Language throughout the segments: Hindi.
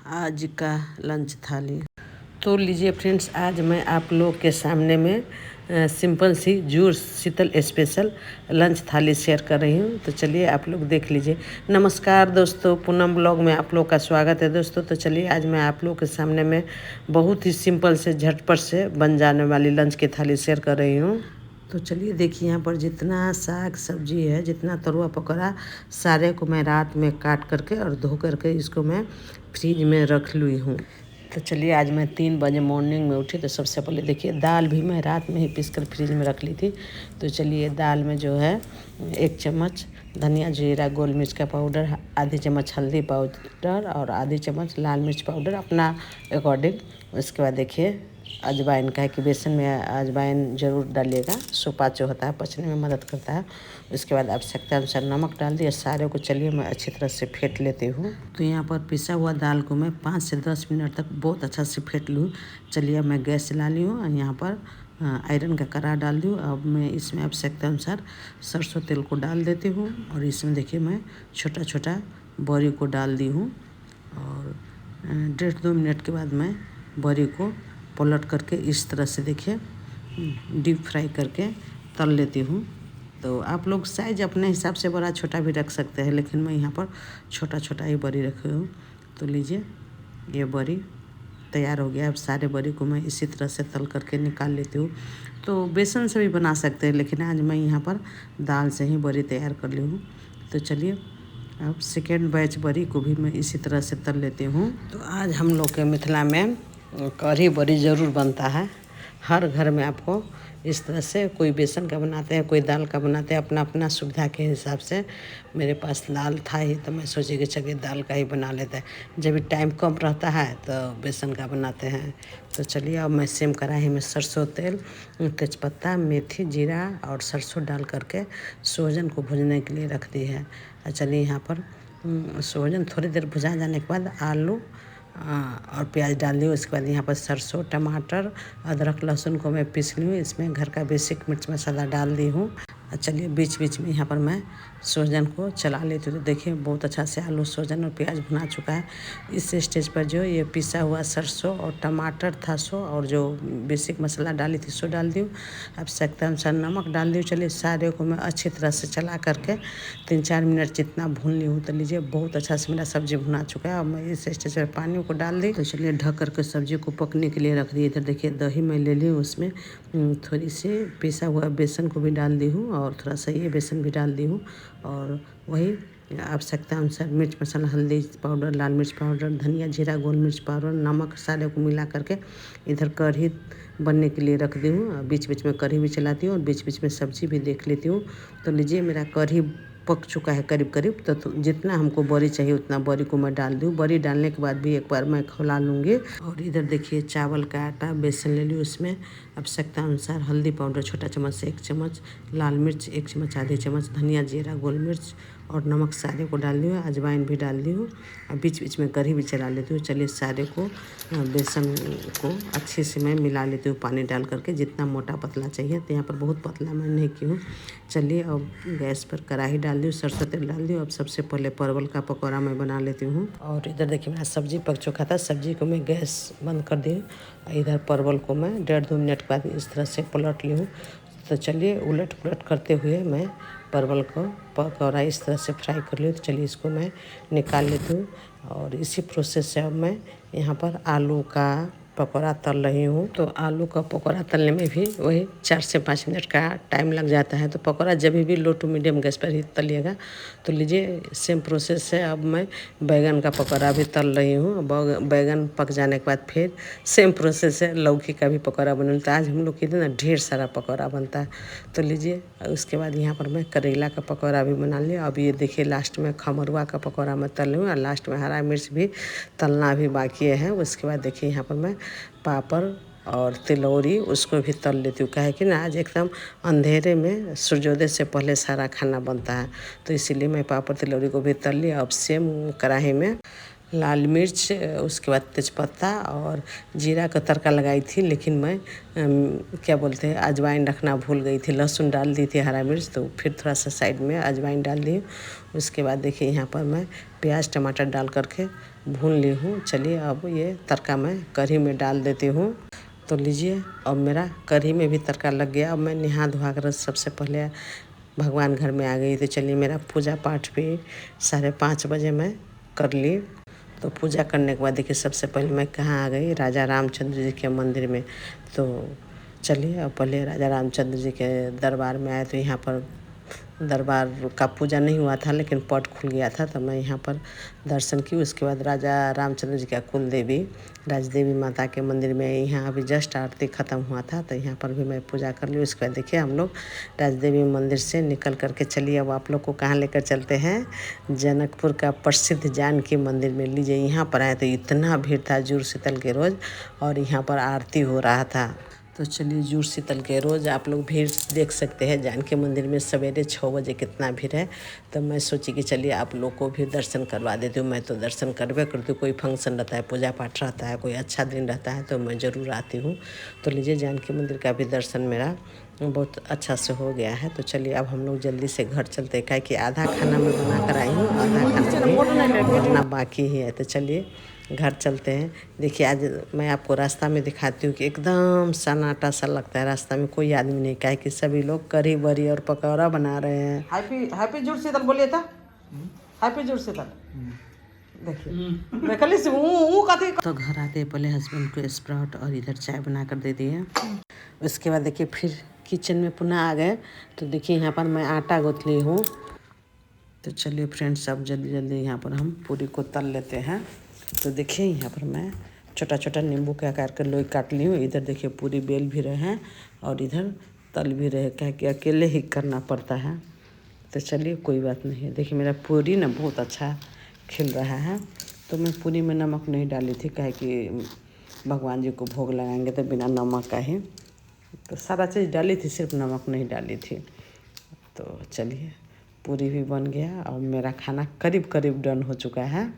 आज का लंच थाली। तो लीजिए फ्रेंड्स, आज मैं आप लोग के सामने में सिंपल सी जूस शीतल स्पेशल लंच थाली शेयर कर रही हूँ। तो चलिए आप लोग देख लीजिए। नमस्कार दोस्तों, पूनम ब्लॉग में आप लोग का स्वागत है दोस्तों। तो चलिए आज मैं आप लोग के सामने में बहुत ही सिंपल से झटपट से बन जाने वाली लंच की थाली शेयर कर रही हूँ। तो चलिए देखिए, यहाँ पर जितना साग सब्जी है, जितना तरुआ पकौड़ा, सारे को मैं रात में काट करके और धो करके इसको मैं फ्रिज में रख ली हूँ। तो चलिए आज मैं 3 बजे मॉर्निंग में उठी। तो सबसे पहले देखिए, दाल भी मैं रात में ही पीस कर फ्रिज में रख ली थी। तो चलिए दाल में जो है 1 चम्मच धनिया जीरा गोल मिर्च का पाउडर, आधी चम्मच हल्दी पाउडर और आधी चम्मच लाल मिर्च पाउडर अपना अकॉर्डिंग। उसके बाद देखिए अजवाइन का है कि बेसन में अजवाइन ज़रूर डालिएगा, सुपाच्य होता है, पचने में मदद करता है। उसके बाद आवश्यकता अनुसार नमक डाल दिए। सारे को चलिए मैं अच्छी तरह से फेंट लेती हूँ। तो यहाँ पर पिसा हुआ दाल को मैं 5 से 10 मिनट तक बहुत अच्छा से फेंट लूँ। चलिए अब मैं गैस चला ली हूँ और यहाँ पर आयरन का कढ़ा डाल दूँ। अब मैं इसमें आवश्यकता अनुसार सरसों तेल को डाल देती हूँ और इसमें देखिए मैं छोटा छोटा बड़ी को डाल दी हूँ और 1.5-2 मिनट के बाद मैं बड़ी को पलट करके इस तरह से देखिए डीप फ्राई करके तल लेती हूँ। तो आप लोग साइज़ अपने हिसाब से बड़ा छोटा भी रख सकते हैं, लेकिन मैं यहाँ पर छोटा छोटा ही बड़ी रखी हूँ। तो लीजिए ये बड़ी तैयार हो गया। अब सारे बड़ी को मैं इसी तरह से तल करके निकाल लेती हूँ। तो बेसन से भी बना सकते हैं, लेकिन आज मैं यहाँ पर दाल से ही बड़ी तैयार कर ली हूँ। तो चलिए अब सेकेंड बैच बड़ी को भी मैं इसी तरह से तल लेती हूँ। तो आज हम लोग के मिथिला में कढ़ी बड़ी ज़रूर बनता है। हर घर में आपको इस तरह से कोई बेसन का बनाते हैं, कोई दाल का बनाते हैं, अपना अपना सुविधा के हिसाब से। मेरे पास दाल था ही तो मैं सोची कि चलिए दाल का ही बना लेते हैं। जब भी टाइम कम रहता है तो बेसन का बनाते हैं। तो चलिए अब मैं सेम कढ़ाई में सरसों तेल, तेज़पत्ता, मेथी, जीरा और सरसों डाल करके सोहजन को भूनने के लिए रख दी है। चलिए यहाँ पर सोहजन थोड़ी देर भुजा जाने के बाद आलू और प्याज डाल दी। उसके बाद यहाँ पर सरसों, टमाटर, अदरक, लहसुन को मैं पीस ली हूँ। इसमें घर का बेसिक मिर्च मसाला डाल दी हूँ। चलिए बीच बीच में यहाँ पर मैं सोहजन को चला लेती हूँ। तो देखिए बहुत अच्छा से आलू, सोहजन और प्याज भुना चुका है। इस स्टेज पर जो ये पिसा हुआ सरसों और टमाटर था सो, और जो बेसिक मसाला डाली थी सो डाल दी हूँ। आवश्यकता अनुसार नमक डाल दी हूँ। चलिए सारे को मैं अच्छी तरह से चला करके 3-4 मिनट जितना भून ली हूँ। तो लीजिए बहुत अच्छा से मेरा सब्जी भुना चुका है। अब मैं इस स्टेज पर पानी को डाल दी। तो चलिए ढक करके सब्जी को पकने के लिए रख दी। इधर देखिए दही मैं ले ली हूँ, उसमें थोड़ी सी पिसा हुआ बेसन को भी डाल दी हूँ और थोड़ा सा ये बेसन भी डाल दी हूँ। और वही आवश्यकता अनुसार मिर्च मसाला, हल्दी पाउडर, लाल मिर्च पाउडर, धनिया जीरा गोल मिर्च पाउडर, नमक, सारे को मिला करके इधर कढ़ी बनने के लिए रख दी हूँ। बीच बीच में कढ़ी भी चलाती हूँ और बीच बीच में सब्जी भी देख लेती हूँ। तो लीजिए मेरा कढ़ी पक चुका है करीब करीब। तो जितना हमको बड़ी चाहिए उतना बड़ी को मैं डाल दूँ। बड़ी डालने के बाद भी एक बार मैं खौला लूँगी। और इधर देखिए चावल का आटा, बेसन ले ली, उसमें आवश्यकता अनुसार हल्दी पाउडर छोटा चम्मच से 1 चम्मच, लाल मिर्च 1 चम्मच आधी चम्मच, धनिया जीरा गोल मिर्च और नमक सारे को डाल दी हूँ। अजवाइन भी डाल दी हूँ और बीच बीच में कढ़ी भी चला लेती हूँ। चलिए सारे को बेसन को अच्छे से मैं मिला लेती हूँ पानी डाल करके, जितना मोटा पतला चाहिए। तो यहाँ पर बहुत पतला मैं नहीं की हूँ। चलिए अब गैस पर कढ़ाई डाल दी हूँ, सरसों तेल डाल दी हूँ। अब सबसे पहले परवल का पकौड़ा मैं बना लेती हूँ। और इधर देखिए मेरा सब्जी पक चुका था। सब्जी को मैं गैस बंद कर दी। इधर परवल को मैं 1.5-2 मिनट बाद इस तरह से पलट ली हूँ। तो चलिए उलट पुलट करते हुए मैं परवल को पकौड़ा इस तरह से फ्राई कर ली। तो चलिए इसको मैं निकाल लेती हूँ। और इसी प्रोसेस से अब मैं यहाँ पर आलू का पकौड़ा तल रही हूँ। तो आलू का पकौड़ा तलने में भी वही 4 से 5 मिनट का टाइम लग जाता है। तो पकौड़ा जब भी लो टू मीडियम गैस पर ही तलिएगा। तो लीजिए सेम प्रोसेस से अब मैं बैगन का पकौड़ा भी तल रही हूँ। बैगन पक जाने के बाद फिर सेम प्रोसेस से लौकी का भी पकौड़ा बनता है। आज हम लोग के लिए ना ढेर सारा पकौड़ा बनता है। तो लीजिए उसके बाद यहाँ पर मैं करेला का पकौड़ा भी बना लिया। अब ये देखिए लास्ट में खमरुआ का पकौड़ा मैं तल रही हूँ और लास्ट में हरा मिर्च भी तलना भी बाकी है। उसके बाद देखिए यहाँ पर मैं पापड़ और तिलौरी उसको भी तल लेती हूँ। काहे कि ना आज एकदम अंधेरे में सूर्योदय से पहले सारा खाना बनता है। तो इसीलिए मैं पापड़ तिलौरी को भी तल लिया। अब सेम कढ़ाई में लाल मिर्च, उसके बाद तेज़पत्ता और जीरा का तड़का लगाई थी, लेकिन मैं क्या बोलते हैं अजवाइन रखना भूल गई थी। लहसुन डाल दी थी, हरा मिर्च, तो फिर थोड़ा सा साइड में अजवाइन डाल दी। उसके बाद देखिए यहाँ पर मैं प्याज टमाटर डाल करके भून ली हूँ। चलिए अब ये तड़का मैं कढ़ी में डाल देती हूँ। तो लीजिए अब मेरा कढ़ी में भी तड़का लग गया। अब मैं नहा धोआ कर सबसे पहले भगवान घर में आ गई। तो चलिए मेरा पूजा पाठ भी 5:30 बजे मैं कर ली। तो पूजा करने के बाद देखिए सबसे पहले मैं कहाँ आ गई, राजा रामचंद्र जी के मंदिर में। तो चलिए अब पहले राजा रामचंद्र जी के दरबार में आए। तो यहाँ पर दरबार का पूजा नहीं हुआ था, लेकिन पट खुल गया था, तो मैं यहाँ पर दर्शन की। उसके बाद राजा रामचंद्र जी का कुल देवी राजदेवी माता के मंदिर में यहाँ अभी जस्ट आरती ख़त्म हुआ था, तो यहाँ पर भी मैं पूजा कर ली। उसके बाद देखिए हम लोग राजदेवी मंदिर से निकल करके चलिए अब आप लोग को कहाँ लेकर चलते हैं, जनकपुर का प्रसिद्ध जानकी मंदिर में। लीजिए यहाँ पर आए तो इतना भीड़ था जुड़ शीतल के रोज़, और यहाँ पर आरती हो रहा था। तो चलिए जुड़ शीतल के रोज़ आप लोग भीड़ देख सकते हैं जानकी मंदिर में सवेरे 6 बजे कितना भीड़ है। तो मैं सोची कि चलिए आप लोग को भी दर्शन करवा देती हूँ। मैं तो दर्शन करवे करती हूँ, कोई फंक्शन रहता है, पूजा पाठ रहता है, कोई अच्छा दिन रहता है तो मैं ज़रूर आती हूँ। तो लीजिए जानकी मंदिर का भी दर्शन मेरा बहुत अच्छा से हो गया है। तो चलिए अब हम लोग जल्दी से घर चलते हैं, कि आधा खाना मैं बना कर आई हूँ, आधा खाना बनना बाकी ही है। तो चलिए घर चलते हैं। देखिए आज मैं आपको रास्ता में दिखाती हूँ कि एकदम सन्नाटा सा लगता है, रास्ता में कोई आदमी नहीं, क्या है कि सभी लोग कढ़ी बड़ी और पकौड़ा बना रहे हैं। हैप्पी हैप्पी जुड़ शीतल बोलिए था, हैप्पी जुड़ शीतल। देखिए देखली से तो घर आके पहले हस्बैंड को स्प्राउट और इधर चाय बना कर दे दिए। उसके बाद देखिए फिर किचन में पुनः आ गए। तो देखिए यहाँ पर मैं आटा गूँथ ली हूँ। तो चलिए फ्रेंड्स अब जल्दी जल्दी यहाँ पर हम पूरी को तल लेते हैं। तो देखिए यहाँ पर मैं छोटा छोटा नींबू के आकार के लोई काट ली हूँ। इधर देखिए पूरी बेल भी रहे हैं और इधर तल भी रहे, क्या कि अकेले ही करना पड़ता है। तो चलिए कोई बात नहीं है। देखिए मेरा पूरी ना बहुत अच्छा खिल रहा है। तो मैं पूरी में नमक नहीं डाली थी, क्या कि भगवान जी को भोग लगाएंगे तो बिना नमक का ही, तो सारा चीज़ डाली थी, सिर्फ नमक नहीं डाली थी। तो चलिए पूरी भी बन गया और मेरा खाना करीब करीब डन हो चुका है।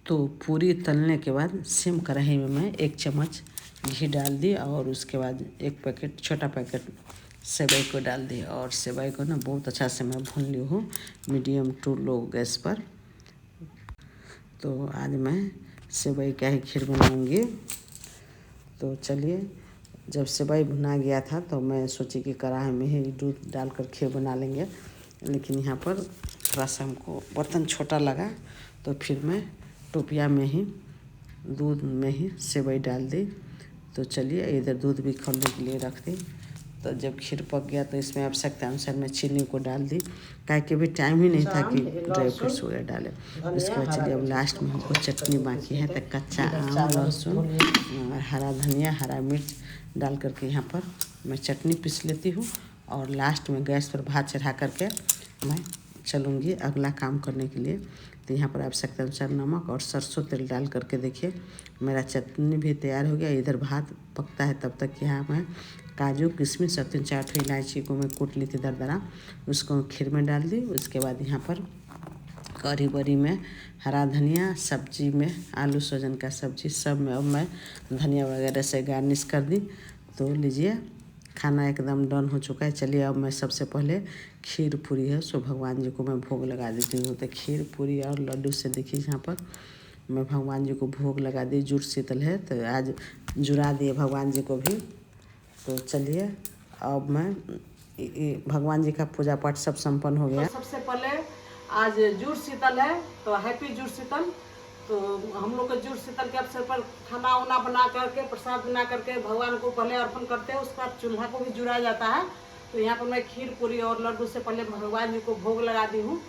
तो पूरी तलने के बाद सेम कढ़ाई में मैं 1 चम्मच घी डाल दी और उसके बाद 1 पैकेट छोटा पैकेट सेवई को डाल दी, और सेवई को ना बहुत अच्छा से मैं भून ली हूँ मीडियम टू लो गैस पर। तो आज मैं सेवई का ही खीर बनाऊँगी। तो चलिए जब सेवई भुना गया था तो मैं सोची कि कढ़ाई में ही दूध डालकर खीर बना लेंगे, लेकिन यहाँ पर थोड़ा सा हमको बर्तन छोटा लगा, तो फिर मैं टोपिया में ही दूध में ही सेवई डाल दी। तो चलिए इधर दूध भी खौलने के लिए रख दी। तो जब खीर पक गया तो इसमें आवश्यकता अनुसार मैं चीनी को डाल दी, क्या कि भी टाइम ही नहीं था कि ड्राई फ्रूट्स वगैरह डाले। उसके बाद चलिए अब लास्ट में हमको चटनी बाकी है, तो कच्चा आम, लहसुन और हरा धनिया, हरा मिर्च डाल करके यहाँ पर मैं चटनी पीस लेती हूँ, और लास्ट में गैस पर भात चढ़ा करके मैं चलूँगी अगला काम करने के लिए। तो यहाँ पर आवश्यकता अनुसार नमक और सरसों तेल डाल करके देखिए मेरा चटनी भी तैयार हो गया। इधर भात पकता है तब तक यहाँ मैं काजू किशमिश और 3-4 इलायची को मैं कूट ली थी दरदरा, उसको खीर में डाल दी। उसके बाद यहाँ पर कढ़ी बड़ी में हरा धनिया, सब्जी में आलू सोजन का सब्जी सब में अब मैं धनिया वगैरह से गार्निश कर दी। तो लीजिए खाना एकदम डन हो चुका है। चलिए अब मैं सबसे पहले खीर पूरी है सो भगवान जी को मैं भोग लगा देती हूँ। तो खीर पूरी और लड्डू से देखिए यहाँ पर मैं भगवान जी को भोग लगा दी। जुड़ शीतल है तो आज जुड़ा दिए भगवान जी को भी। तो चलिए अब मैं भगवान जी का पूजा पाठ सब संपन्न हो गया। सबसे पहले आज जुड़ शीतल है तो हैप्पी जुड़ शीतल। तो हम लोग के जुड़ शीतल के अवसर पर खाना वाना बना करके प्रसाद बना करके भगवान को पहले अर्पण करते हैं, उसके बाद चूल्हा को भी जुड़ा जाता है। तो यहाँ पर मैं खीर पूरी और लड्डू से पहले भगवान जी को भोग लगा दी हूँ,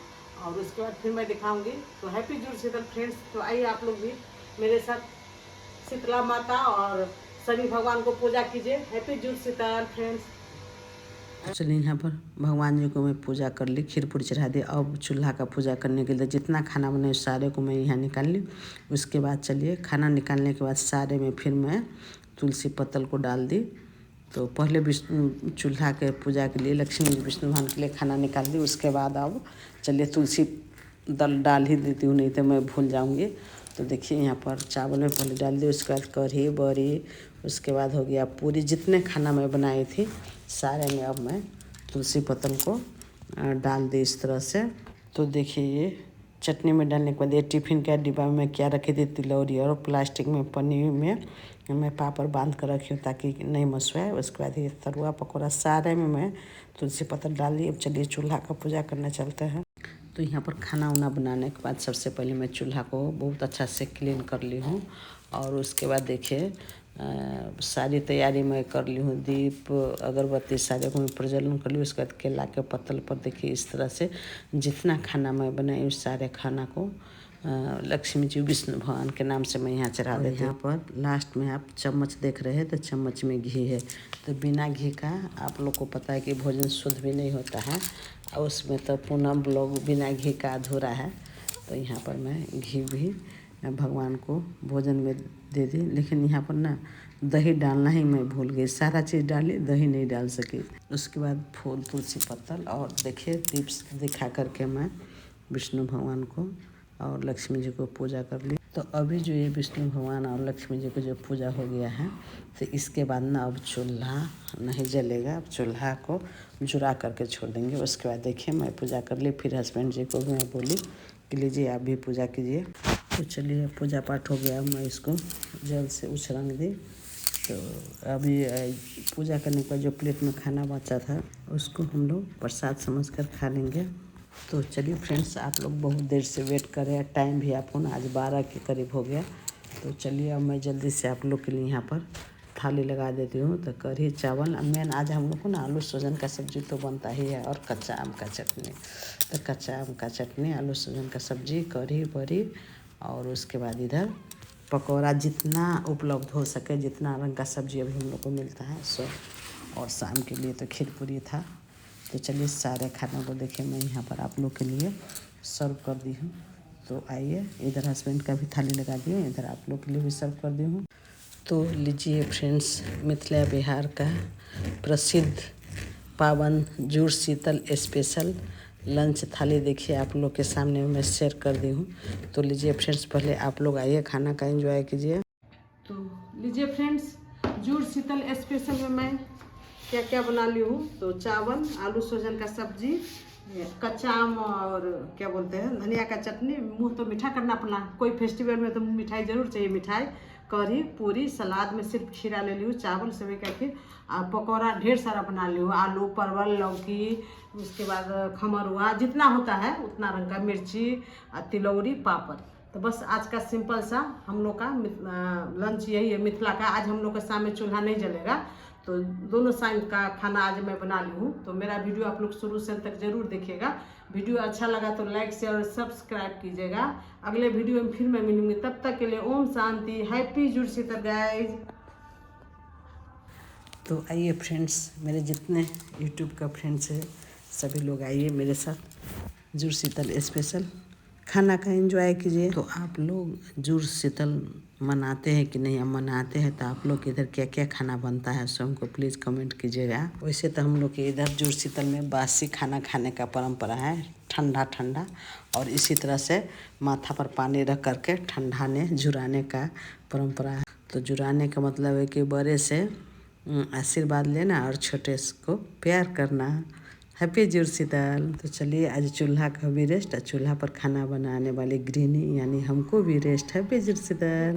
और उसके बाद फिर मैं दिखाऊंगी। तो हैप्पी जुड़ शीतल फ्रेंड्स। तो आइए आप लोग भी मेरे साथ शीतला माता और सभी भगवान को पूजा कीजिए। हैप्पी जुड़ शीतल फ्रेंड्स। चलिए यहाँ पर भगवान जी को मैं पूजा कर ली, खीर पूरी चढ़ा दी। अब चूल्हा का पूजा करने के लिए जितना खाना बने सारे को मैं यहाँ निकाल ली। उसके बाद चलिए खाना निकालने के बाद सारे में फिर मैं तुलसी पत्तल को डाल दी। तो पहले विष्णु चूल्हा के पूजा के लिए लक्ष्मी जी विष्णु भगवान के लिए खाना निकाल दी। उसके बाद अब चलिए तुलसी दल डाल ही देती हूँ, नहीं तो मैं भूल जाऊँगी। तो देखिए यहाँ पर चावल में पहले डाल दिए, उसके बाद कढ़ी बड़ी, उसके बाद हो गया पूरी। जितने खाना मैं बनाई थी सारे में अब मैं तुलसी पत्तल को डाल दी इस तरह से। तो देखिए ये चटनी में डालने के बाद ये टिफ़िन का डिब्बा में क्या रखी थी, तिलौरी, और प्लास्टिक में पन्नी में मैं पापड़ बांध कर रखी हूँ ताकि नहीं मसवाए। उसके बाद ये तरुआ पकौड़ा सारे में मैं तुलसी पत्तल डाल दी। अब चलिए चूल्हा का पूजा करने चलते हैं। तो यहाँ पर खाना वाना बनाने के बाद सबसे पहले मैं चूल्हा को बहुत अच्छा से क्लीन कर ली हूँ, और उसके बाद देखिए सारी तैयारी मैं कर ली हूँ। दीप अगरबत्ती सारे को मैं प्रज्वलन कर ली। उसके बाद केला के पत्तल पर देखिए इस तरह से जितना खाना मैं बनाई उस सारे खाना को लक्ष्मी जी विष्णु भगवान के नाम से मैं यहाँ चढ़ा देती हूँ। यहाँ पर लास्ट में आप चम्मच देख रहे हैं तो चम्मच में घी है। तो बिना घी का आप लोग को पता है कि भोजन शुद्ध भी नहीं होता है, और उसमें तो पूनम ब्लॉग बिना घी का अधूरा है। तो यहाँ पर मैं घी भी भगवान को भोजन में दे दी। लेकिन यहाँ पर ना दही डालना ही मैं भूल गई, सारा चीज़ डाली, दही नहीं डाल सकी। उसके बाद फूल, तुलसी पत्तल और देखिए दीप दिखा करके मैं विष्णु भगवान को और लक्ष्मी जी को पूजा कर ली। तो अभी जो ये विष्णु भगवान और लक्ष्मी जी को जो पूजा हो गया है, तो इसके बाद ना अब चूल्हा नहीं जलेगा। अब चूल्हा को जुड़ा करके छोड़ देंगे। उसके बाद देखिए मैं पूजा कर ली। फिर हस्बैंड जी को मैं बोली कि लीजिए आप भी पूजा कीजिए। तो चलिए पूजा पाठ हो गया, मैं इसको जल से उछरंग दी। तो अभी पूजा करने के बाद जो प्लेट में खाना बचा था उसको हम लोग प्रसाद समझकर खा लेंगे। तो चलिए फ्रेंड्स, आप लोग बहुत देर से वेट कर रहे हैं, टाइम भी आपको ना आज 12 के करीब हो गया। तो चलिए अब मैं जल्दी से आप लोग के लिए यहाँ पर थाली लगा देती हूँ। तो कढ़ी चावल, मेन आज हम लोग को ना आलू सोजन का सब्ज़ी तो बनता ही है, और कच्चा आम का चटनी। तो कच्चा आम का चटनी, आलू सोजन का सब्ज़ी, कढ़ी बड़ी, और उसके बाद इधर पकौड़ा, जितना उपलब्ध हो सके, जितना रंग का सब्ज़ी अभी हम लोग को मिलता है सब। और शाम के लिए तो खीर पूरी था। तो चलिए सारे खानों को देखिए मैं यहाँ पर आप लोग के लिए सर्व कर दी हूँ। तो आइए, इधर हस्बैंड का भी थाली लगा दी हूँ, इधर आप लोग के लिए भी सर्व कर दी हूँ। तो लीजिए फ्रेंड्स, मिथिला बिहार का प्रसिद्ध पावन जुड़ शीतल स्पेशल लंच थाली देखिए आप लोग के सामने मैं शेयर कर दी हूँ। तो लीजिए फ्रेंड्स, पहले आप लोग आइए खाना का एंजॉय कीजिए। तो लीजिए फ्रेंड्स, जुड़ शीतल स्पेशल में मैं क्या क्या बना ली हूँ। तो चावल, आलू सोजन का सब्जी, कच्चा आम और क्या बोलते हैं धनिया का चटनी। मुँह तो मीठा करना अपना, कोई फेस्टिवल में तो मिठाई जरूर चाहिए। मिठाई, कढ़ी, पूरी, सलाद में सिर्फ खीरा ले ली हूँ, चावल सेवई का खीर, और पकौड़ा ढेर सारा बना ली हूँ। आलू, परवल, लौकी, उसके बाद खमरुआ, जितना होता है उतना रंग का, मिर्ची, तिलौरी, पापड़। तो बस आज का सिंपल सा हम लोग का लंच यही है मिथिला का। आज हम लोग के सामने चूल्हा नहीं जलेगा, तो दोनों साइड का खाना आज मैं बना ली हूँ। तो मेरा वीडियो आप लोग शुरू से तक जरूर देखिएगा। वीडियो अच्छा लगा तो लाइक शेयर और सब्सक्राइब कीजिएगा। अगले वीडियो में फिर मैं मिलूंगी, तब तक के लिए ओम शांति, हैप्पी जुड़ शीतल गाइज। तो आइए फ्रेंड्स, मेरे जितने यूट्यूब का फ्रेंड्स है सभी लोग आइए मेरे साथ जुड़ शीतल स्पेशल खाना का एंजॉय कीजिए। तो आप लोग जुड़ शीतल मनाते हैं कि नहीं? मनाते हैं तो आप लोग के इधर क्या क्या खाना बनता है सो हमको प्लीज़ कमेंट कीजिएगा। वैसे तो हम लोग के इधर जुड़ शीतल में बासी खाना खाने का परंपरा है, ठंडा ठंडा, और इसी तरह से माथा पर पानी रख करके ठंडाने जुड़ाने का परंपरा है। तो जुड़ाने का मतलब है कि बड़े से आशीर्वाद लेना और छोटे को प्यार करना। हैप्पी जुड़ शीतल। तो चलिए आज चूल्हा का भी रेस्ट, चूल्हा पर खाना बनाने वाली गृहिणी यानी हमको भी रेस्ट। हैप्पी जुड़ शीतल।